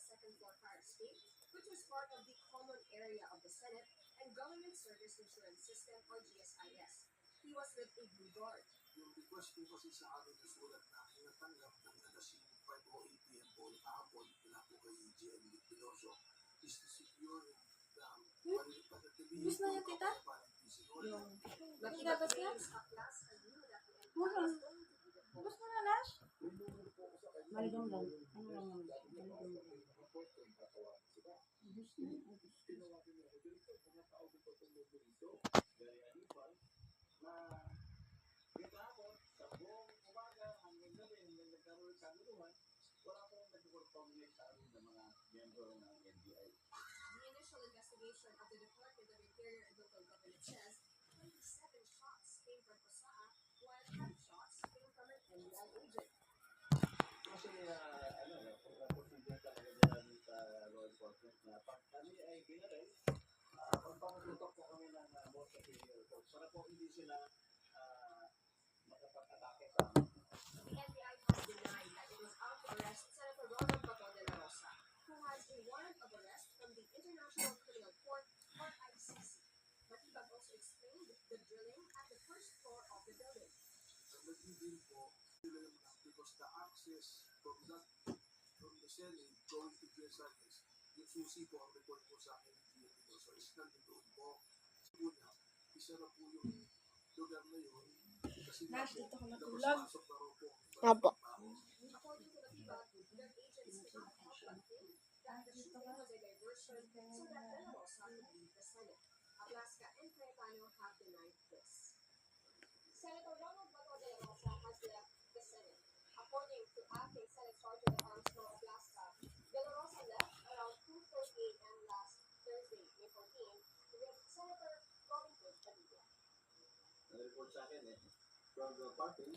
second floor fire escape, which was part of the common area of the Senate and Government Service Insurance System or GSIS. He was with a blue guard. Yung request po kasi sa amin na sulat na natanggap ng alas 5:08 p.m. po kahapon mula po kay GM Piloso is to secure Gusto niya, tita? Yung... Dapat niya? Gusto na, Nash? Maligam lang. Ano lang naman? Maligam lang. Gusto niya. The initial investigation of the Department of Interior and Local Government says 27 shots came from Pasaa, while 10 shots came from an NBI agent. Kasi procedure talaga namin sa law enforcement na pag kami ay ginarel, pagpapagutok po kami ng most superior court para po hindi sila makapag-atake sa amin. The NBI has denied that it was out to arrest Senator Ronald Bato de la Rosa, who has a warrant of arrest from the International Criminal Court or ICC. Matibag also explained the drilling at the first floor of the building. Ang nagiging po, because the access from the Senate going to GSIS, yung susi po ang report po sa akin ng GM Piloso is nandun po. Una, isa na po yung lugar na yun. Kasi Nash, dito ka matulog. napasok na raw po. Apo. According to Matibag, the agents did not help but think that the shooting was a diversion so that De La Rosa could leave the Senate. Ablasca and Cayetano have denied this. Senator Ronald Bato de la Rosa has left the Senate. According to Acting Senate Sergeant at Arms Flo Ablasca, De La Rosa left around 2:30 a.m. last Thursday, May 14, with Senator Robin Hood Padilla. Nag-report sa akin from the party,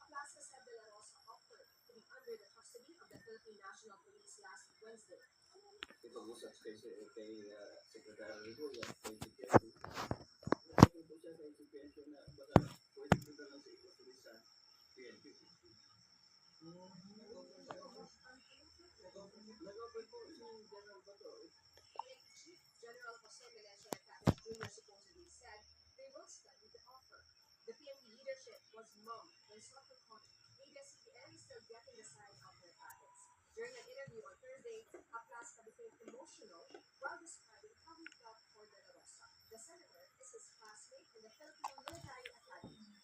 Ablasca said De La Rosa offered to be under the custody of the Philippine National Police last Wednesday. ipag-usap kay Secretary Regola, kay CPNP. Nagsabi po siya kay CPNP na baka pwede po na lang sa ipatuloy sa PNP. Nag-open po si General Bato. Chief General Jose Meneses Capiz Jr. supposedly said they will study the offer. The PNP leadership was mum when sought for comment. ABS-CBN is still getting the side of their packets. During an interview on Thursday, Ablasca became emotional while describing how he felt for De La Rosa. The senator is his classmate in the Philippine Military Academy.